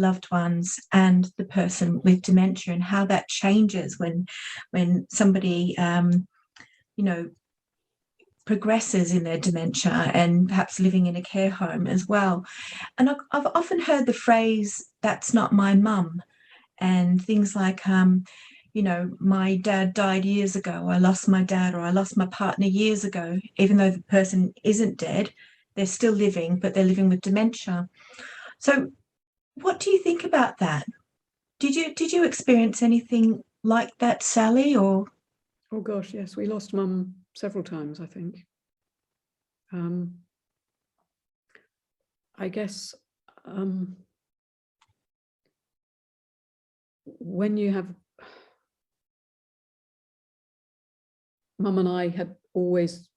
loved ones and the person with dementia, and how that changes when somebody progresses in their dementia and perhaps living in a care home as well. And I've often heard the phrase, "that's not my mum," and things like, my dad died years ago, I lost my dad, or I lost my partner years ago, even though the person isn't dead, they're still living, but they're living with dementia. So what do you think about that? Did you experience anything like that, Sally? Or oh gosh, yes, we lost Mum several times, I think. I guess when you have, Mum and I had always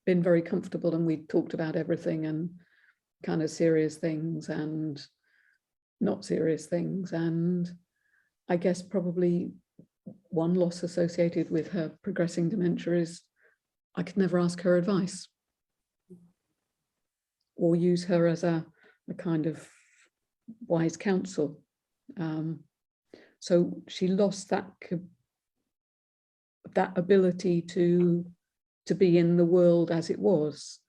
been very comfortable, and we talked about everything, and kind of serious things and not serious things. And I guess probably one loss associated with her progressing dementia is I could never ask her advice or use her as a kind of wise counsel. So she lost that ability to be in the world as it was.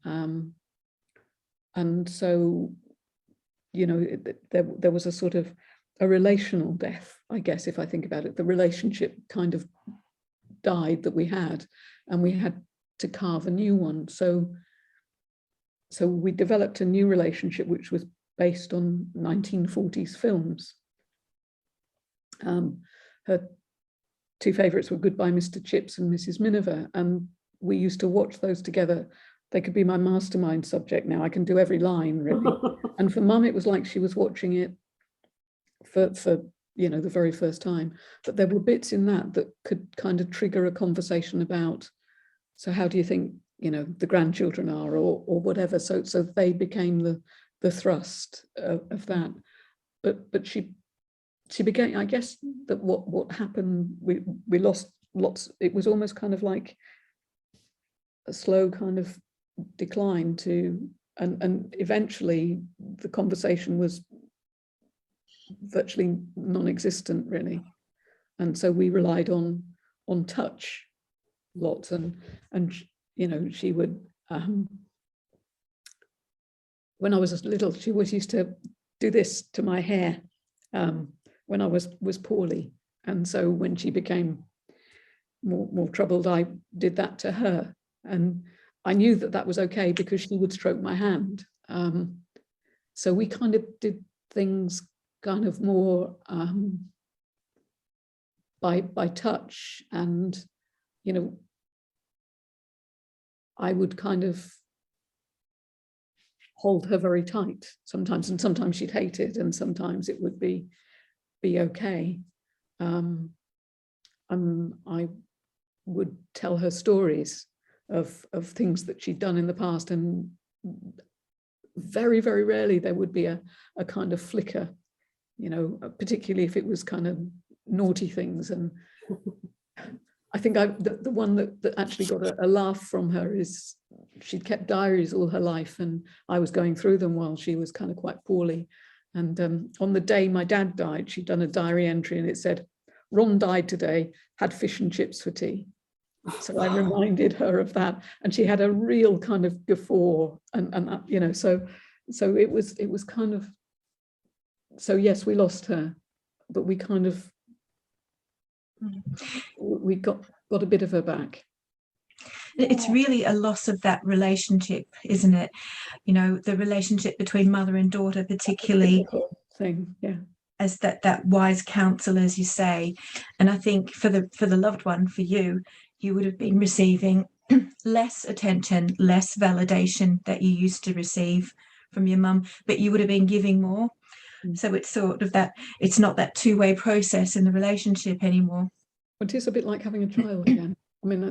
And so, there was a sort of a relational death, I guess, if I think about it. The relationship kind of died that we had, and we had to carve a new one. So we developed a new relationship, which was based on 1940s films. Her two favourites were Goodbye Mr. Chips and Mrs. Miniver, and we used to watch those together. They could be my mastermind subject now. I can do every line, really. And for Mum, it was like she was watching it for the very first time. But there were bits in that could kind of trigger a conversation about, so how do you think, the grandchildren are, or whatever. So they became the thrust of that. But she became, I guess, that what happened, we lost lots. It was almost kind of like a slow kind of decline to, and eventually the conversation was virtually non-existent, really. And so we relied on touch lots, and she would, when I was little, she always used to do this to my hair when I was poorly. And so when she became more troubled, I did that to her. And I knew that was okay because she would stroke my hand. So we kind of did things kind of more by touch, and I would kind of hold her very tight sometimes, and sometimes she'd hate it, and sometimes it would be okay. I would tell her stories of things that she'd done in the past, and very, very rarely there would be a kind of flicker, particularly if it was kind of naughty things. And I think the one that actually got a laugh from her is she'd kept diaries all her life, and I was going through them while she was kind of quite poorly. And on the day my dad died, she'd done a diary entry, and it said, "Ron died today, had fish and chips for tea." So I reminded her of that, and she had a real kind of guffaw, and so it was kind of, so yes, we lost her, but we kind of, we got a bit of her back. It's really a loss of that relationship, isn't it? The relationship between mother and daughter, particularly thing, yeah, as that wise counsel, as you say. And I think for the loved one, for you would have been receiving less attention, less validation that you used to receive from your mum, but you would have been giving more. So it's sort of that, it's not that two-way process in the relationship anymore. It is a bit like having a child again. I mean,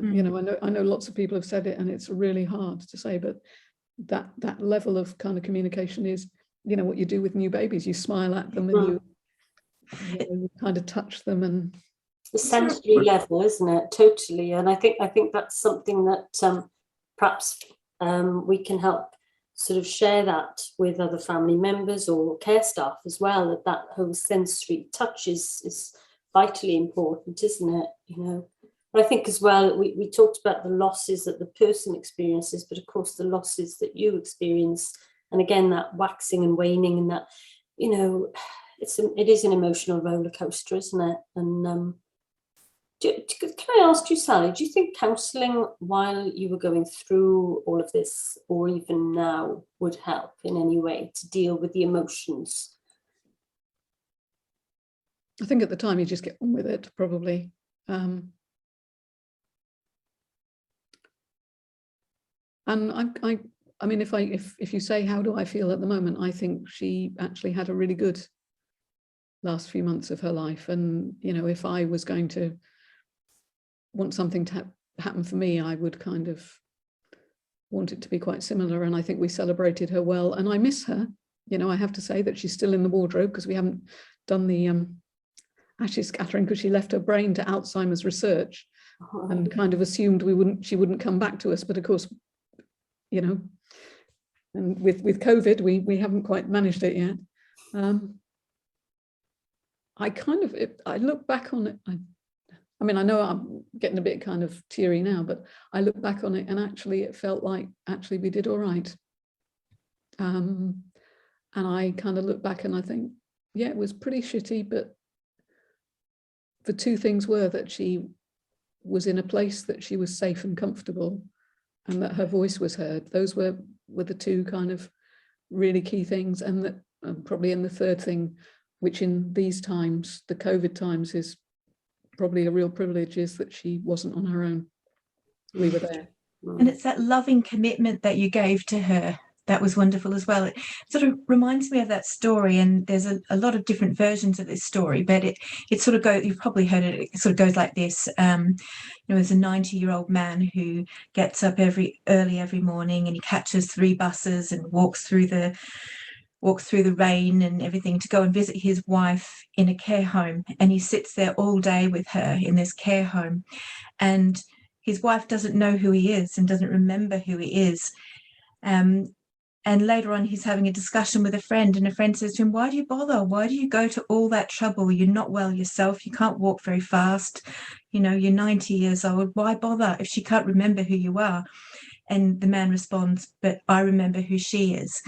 I know lots of people have said it, and it's really hard to say, but that level of kind of communication is, what you do with new babies. You smile at them, and you kind of touch them, and the sensory level, isn't it? Totally. And I think that's something that perhaps we can help sort of share that with other family members or care staff as well, that whole sensory touch is vitally important, isn't it? You know, but I think as well, we talked about the losses that the person experiences, but of course the losses that you experience, and again, that waxing and waning, and that, you know, it is an emotional roller coaster, isn't it? And can I ask you, Sally, do you think counselling while you were going through all of this, or even now, would help in any way to deal with the emotions? I think at the time you just get on with it, probably. And I mean, if you say, how do I feel at the moment, I think she actually had a really good last few months of her life. And, you know, if I was going to want something to happen for me, I would kind of want it to be quite similar. And I think we celebrated her well. And I miss her. You know, I have to say that she's still in the wardrobe, because we haven't done the ashes scattering, because she left her brain to Alzheimer's research and kind of assumed she wouldn't come back to us. But of course, you know, and with COVID, we haven't quite managed it yet. I look back on it. I mean, I know I'm getting a bit kind of teary now, but I look back on it and actually it felt like actually we did all right. And I kind of look back and I think, yeah, it was pretty shitty, but the two things were that she was in a place that she was safe and comfortable, and that her voice was heard. Those were the two kind of really key things. And that probably in the third thing, which in these times, the COVID times, is probably a real privilege, is that she wasn't on her own. We were there. And it's that loving commitment that you gave to her that was wonderful as well. It sort of reminds me of that story, and there's a lot of different versions of this story, but it sort of goes, you've probably heard it, it sort of goes like this. There's a 90-year-old man who gets up early every morning, and he catches 3 buses and walks through the rain and everything to go and visit his wife in a care home. And he sits there all day with her in this care home, and his wife doesn't know who he is and doesn't remember who he is. And later on, he's having a discussion with a friend, and a friend says to him, why do you bother? Why do you go to all that trouble? You're not well yourself. You can't walk very fast. You know, you're 90 years old. Why bother if she can't remember who you are? And the man responds, but I remember who she is.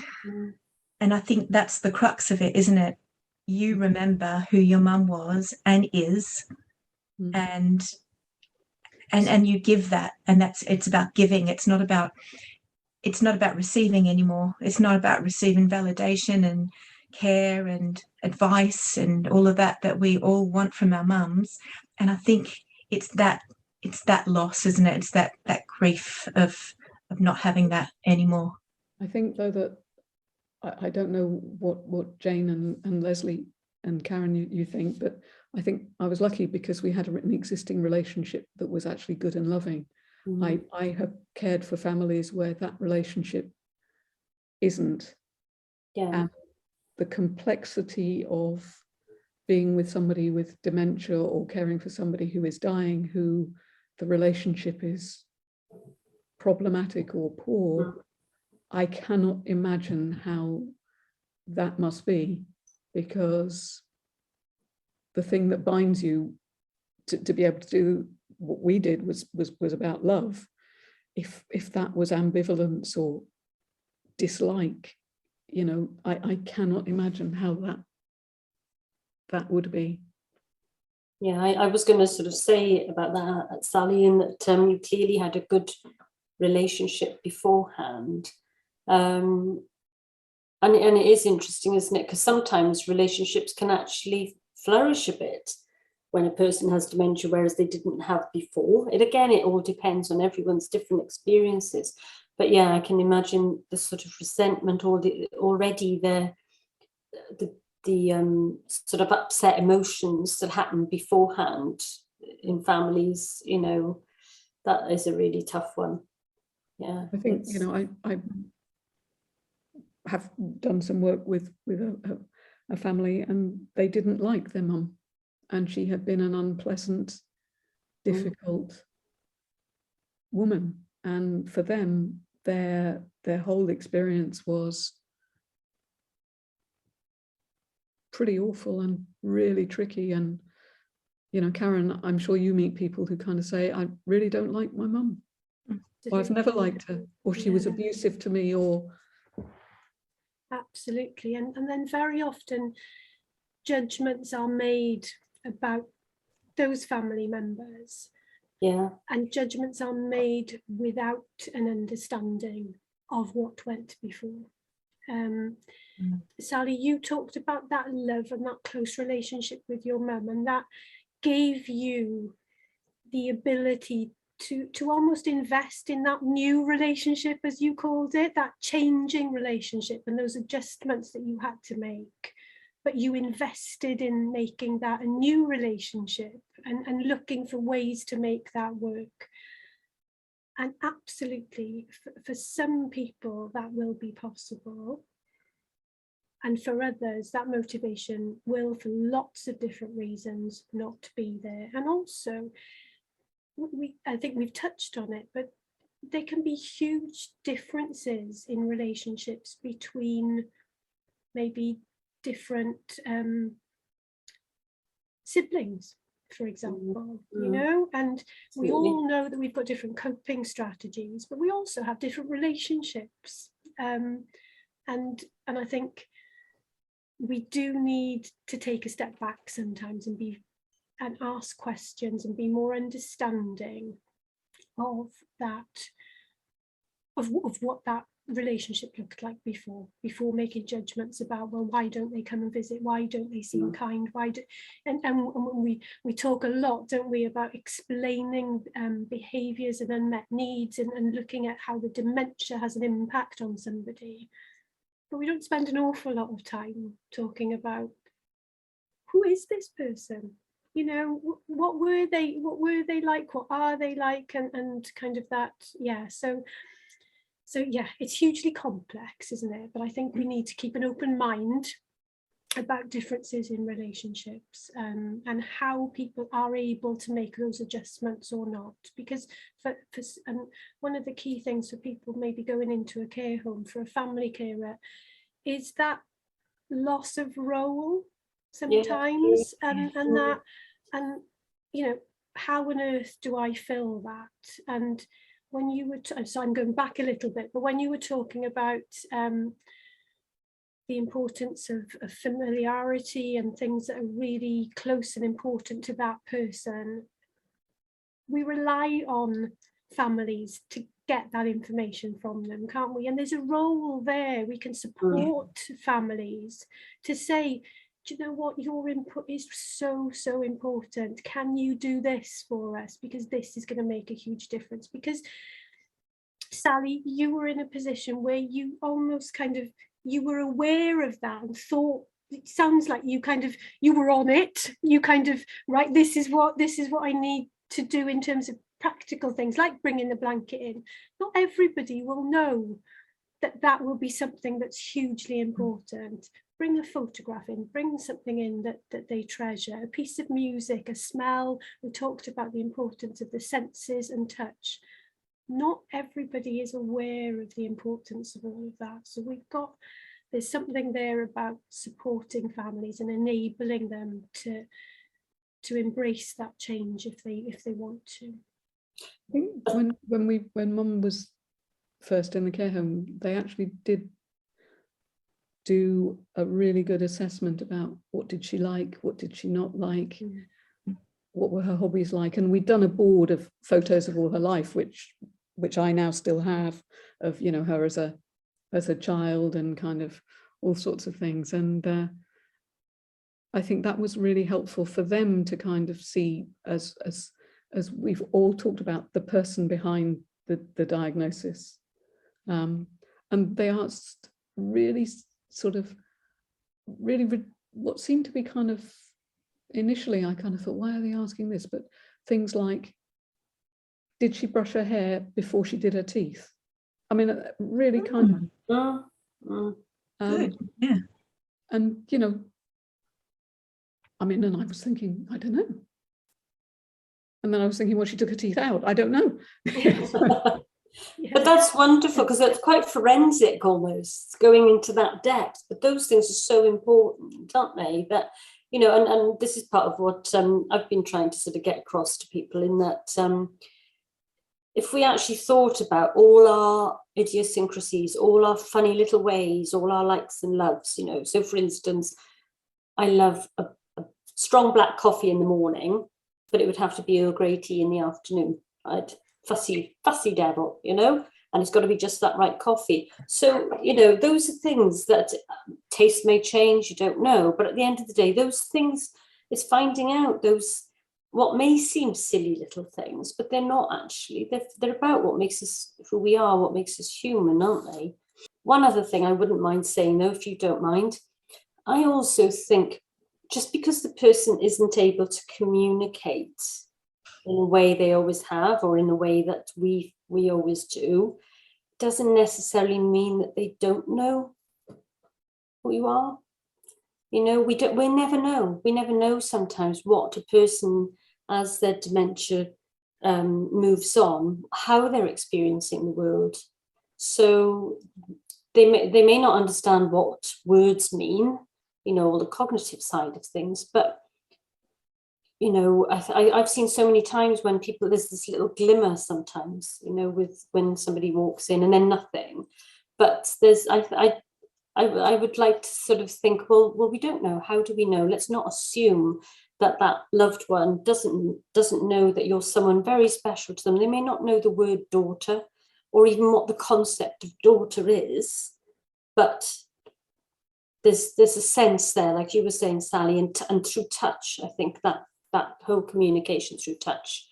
And I think that's the crux of it, isn't it? You remember who your mum was and is, and you give that, and it's about giving. It's not about receiving anymore. It's not about receiving validation and care and advice and all of that we all want from our mums. And I think it's that loss, isn't it? It's that grief of not having that anymore. I think, though, that I don't know what Jane and Leslie and Karen you think, but I think I was lucky because we had an existing relationship that was actually good and loving. I have cared for families where that relationship isn't. Yeah. And the complexity of being with somebody with dementia or caring for somebody who is dying, who the relationship is problematic or poor, I cannot imagine how that must be, because the thing that binds you to be able to do what we did was about love. If that was ambivalence or dislike, you know, I cannot imagine how that would be. Yeah, I was going to sort of say about that, Sally, in that you clearly had a good relationship beforehand. And it is interesting, isn't it? Because sometimes relationships can actually flourish a bit when a person has dementia, whereas they didn't have before. It all depends on everyone's different experiences. But yeah, I can imagine the sort of resentment or the sort of upset emotions that happen beforehand in families. You know, that is a really tough one. Yeah, I think, you know, I have done some work with a family, and they didn't like their mum, and she had been an unpleasant, difficult woman, and for them their whole experience was pretty awful and really tricky. And, you know, Karen, I'm sure you meet people who kind of say, I really don't like my mum, or I've never liked her, or she was abusive to me, or... Absolutely. And then very often judgments are made about those family members. Yeah. And judgments are made without an understanding of what went before. Sally, you talked about that love and that close relationship with your mum, and that gave you the ability to almost invest in that new relationship, as you called it, that changing relationship and those adjustments that you had to make. But you invested in making that a new relationship and looking for ways to make that work. And absolutely, for some people, that will be possible. And for others, that motivation will, for lots of different reasons, not be there. And also, I think we've touched on it, but there can be huge differences in relationships between maybe different siblings, for example, you know, and we all know that we've got different coping strategies, but we also have different relationships. And I think we do need to take a step back sometimes and ask questions and be more understanding of that, of what that relationship looked like before making judgments about, well, why don't they come and visit, why don't they seem kind, and we talk a lot, don't we, about explaining behaviors and unmet needs and looking at how the dementia has an impact on somebody, but we don't spend an awful lot of time talking about who is this person, you know, what were they like, what are they like, and kind of that. So yeah, it's hugely complex, isn't it? But I think we need to keep an open mind about differences in relationships, and how people are able to make those adjustments or not. Because and one of the key things for people maybe going into a care home for a family carer is that loss of role sometimes, and you know, how on earth do I fill that? And when you were, so I'm going back a little bit, but when you were talking about the importance of familiarity and things that are really close and important to that person, we rely on families to get that information from them, can't we? And there's a role there. We can support families to say, do you know what, your input is so important. Can you do this for us? Because this is going to make a huge difference. Because Sally, you were in a position where you almost kind of, you were aware of that and thought, it sounds like you were on it. You kind of, right, this is what I need to do in terms of practical things like bringing the blanket in. Not everybody will know that will be something that's hugely important. Bring a photograph in, bring something in that they treasure, a piece of music, a smell. We talked about the importance of the senses and touch. Not everybody is aware of the importance of all of that. So there's something there about supporting families and enabling them to embrace that change if they want to. I think when Mum was first in the care home, they actually did do a really good assessment about what did she like, what did she not like, what were her hobbies like, and we'd done a board of photos of all her life, which I now still have, of, you know, her as a child and kind of all sorts of things. And I think that was really helpful for them to kind of see, as we've all talked about, the person behind the diagnosis. And they asked really sort of what seemed to be kind of, initially I kind of thought, why are they asking this? But things like, did she brush her hair before she did her teeth? I mean, really kind of. Yeah. And, you know, I mean, and I was thinking, I don't know. And then I was thinking, well, she took her teeth out. I don't know. But that's wonderful, because it's quite forensic almost, going into that depth. But those things are so important, aren't they? That, you know, and this is part of what I've been trying to sort of get across to people, in that if we actually thought about all our idiosyncrasies, all our funny little ways, all our likes and loves, you know. So for instance, I love a strong black coffee in the morning, but it would have to be Earl Grey tea in the afternoon. Right? Fussy devil, you know, and it's got to be just that right coffee. So, you know, those are things that taste may change, you don't know, but at the end of the day, those things is finding out those what may seem silly little things, but they're not actually. They're about what makes us who we are, what makes us human, aren't they? One other thing I wouldn't mind saying, though, if you don't mind, I also think just because the person isn't able to communicate in a way they always have, or in the way that we always do, doesn't necessarily mean that they don't know who you are. You know, we never know. We never know sometimes what a person, as their dementia moves on, how they're experiencing the world. So they may not understand what words mean, you know, all the cognitive side of things, but you know, I've seen so many times when people, there's this little glimmer sometimes, you know, with when somebody walks in and then nothing. But there's, I would like to sort of think, well, we don't know. How do we know? Let's not assume that that loved one doesn't know that you're someone very special to them. They may not know the word daughter, or even what the concept of daughter is, but there's a sense there, like you were saying, Sally, and through touch. I think that whole communication through touch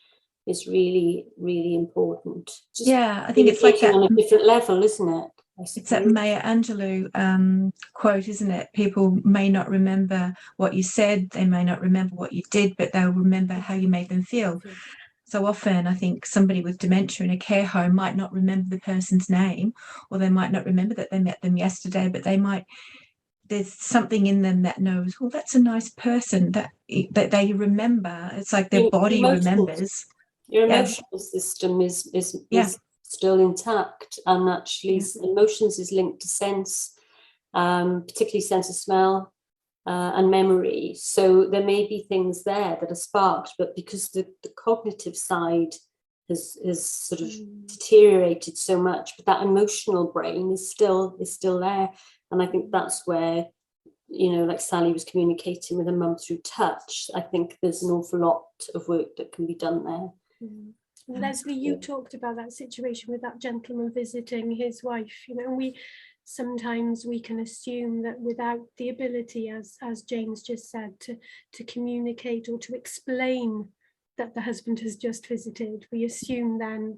is really, really important. Just yeah, I think it's like that on a different level, isn't it? It's that Maya Angelou quote, isn't it? People may not remember what you said, they may not remember what you did, but they'll remember how you made them feel. So often I think somebody with dementia in a care home might not remember the person's name, or they might not remember that they met them yesterday, but there's something in them that knows, well, that's a nice person, that they remember. It's like their body remembers. Your emotional system is still intact, and actually emotions is linked to sense, particularly sense of smell and memory. So there may be things there that are sparked, but because the cognitive side has sort of deteriorated so much, but that emotional brain is still there. And I think that's where, you know, like Sally was communicating with her mum through touch. I think there's an awful lot of work that can be done there. Leslie, you talked about that situation with that gentleman visiting his wife, you know, and sometimes we can assume that without the ability, as James just said, to communicate or to explain that the husband has just visited, we assume then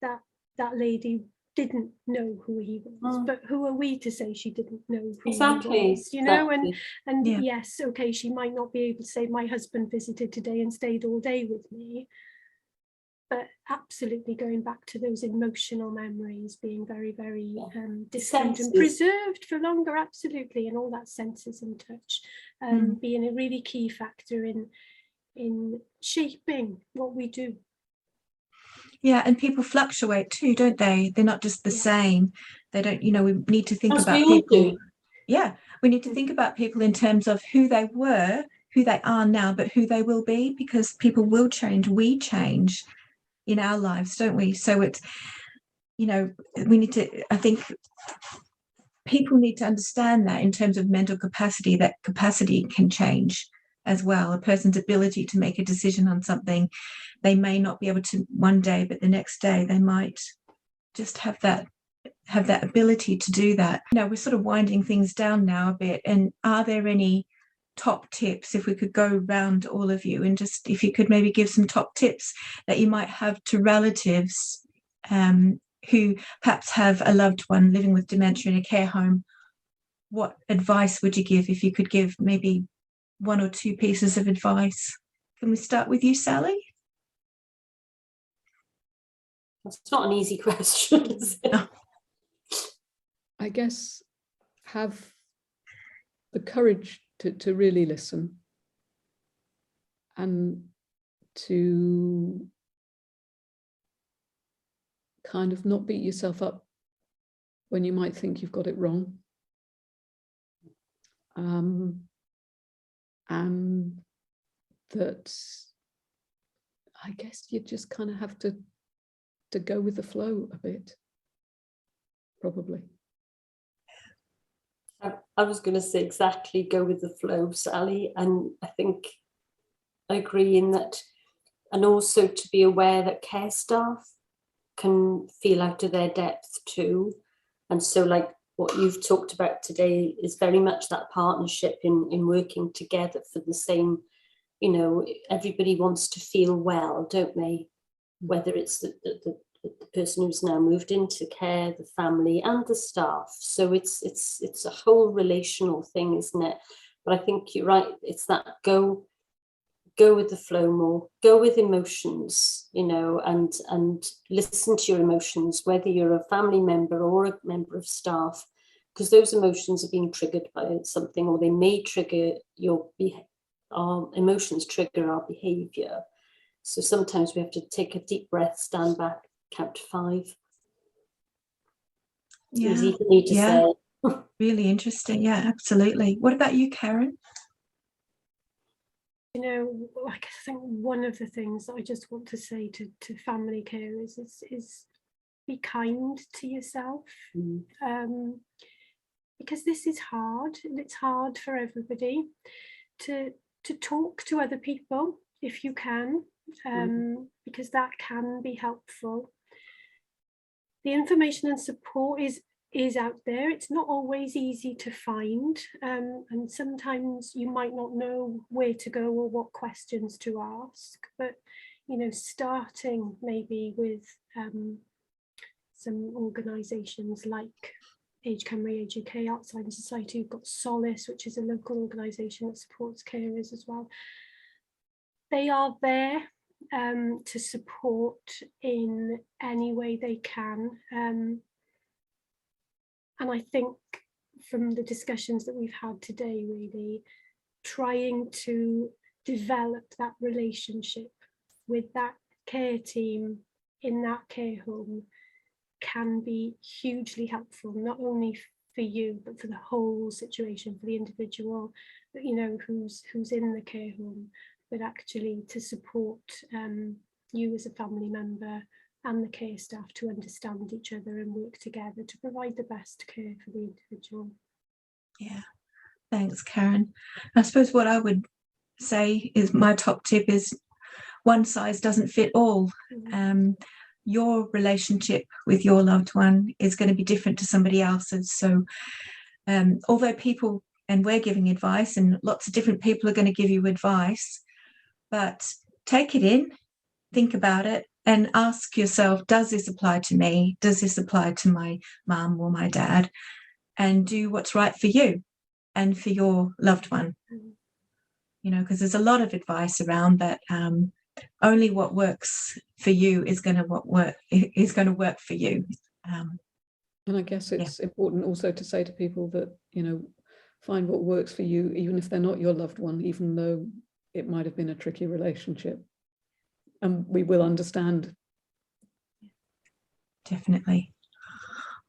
that lady didn't know who he was. But who are we to say she didn't know who he was, you know? And yes, okay, she might not be able to say my husband visited today and stayed all day with me, but absolutely going back to those emotional memories being very, very distinct and preserved for longer, absolutely, and all that senses and touch being a really key factor in shaping what we do. Yeah, and people fluctuate too, don't they? They're not just the same. They don't, you know, we need to think about people. Yeah, we need to think about people in terms of who they were, who they are now, but who they will be, because people will change. We change in our lives, don't we? So it's, you know, we need to, I think people need to understand that in terms of mental capacity, that capacity can change as well. A person's ability to make a decision on something, they may not be able to one day, but the next day they might just have that ability to do that. You know, we're sort of winding things down now a bit, and are there any top tips, if we could go around all of you, and just if you could maybe give some top tips that you might have to relatives who perhaps have a loved one living with dementia in a care home? What advice would you give, if you could give maybe one or two pieces of advice? Can we start with you, Sally? It's not an easy question, is it? No. I guess have the courage to really listen, and to kind of not beat yourself up when you might think you've got it wrong. And that I guess you just kind of have to go with the flow a bit, probably. I was going to say exactly, go with the flow, Sally, and I think I agree in that, and also to be aware that care staff can feel out of their depth too. And so like what you've talked about today is very much that partnership in working together for the same, you know, everybody wants to feel well, don't they? Whether it's the person who's now moved into care, the family and the staff. So it's a whole relational thing, isn't it? But I think you're right, it's that go with the flow more, go with emotions, you know, and listen to your emotions, whether you're a family member or a member of staff, because those emotions are being triggered by something, or they may trigger our emotions trigger our behavior. So sometimes we have to take a deep breath, stand back, count to 5. It's easy for me to say. Really interesting. Yeah, absolutely. What about you, Karen? You know, I think one of the things that I just want to say to family carers is be kind to yourself, because this is hard, and it's hard for everybody to talk to other people if you can, because that can be helpful. The information and support is out there. It's not always easy to find, and sometimes you might not know where to go or what questions to ask, but you know, starting maybe with some organisations like Age Cymru, Age UK, Alzheimer's Society. You've got Solace, which is a local organisation that supports carers as well. They are there to support in any way they can. And I think from the discussions that we've had today, really trying to develop that relationship with that care team in that care home can be hugely helpful, not only for you, but for the whole situation, for the individual, you know, who's in the care home, but actually to support you as a family member and the care staff to understand each other and work together to provide the best care for the individual. Yeah. Thanks, Karen. I suppose what I would say is my top tip is one size doesn't fit all. Your relationship with your loved one is going to be different to somebody else's. So although people, and we're giving advice and lots of different people are going to give you advice, but take it in, think about it, and ask yourself, does this apply to me? Does this apply to my mum or my dad? And do what's right for you and for your loved one. You know, because there's a lot of advice around that only what works for you is going to work for you. And I guess it's important also to say to people that, you know, find what works for you, even if they're not your loved one, even though it might have been a tricky relationship. And we will understand. Definitely.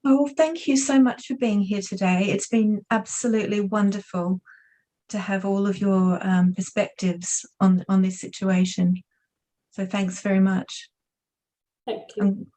Oh, thank you so much for being here today. It's been absolutely wonderful to have all of your perspectives on this situation. So thanks very much. Thank you.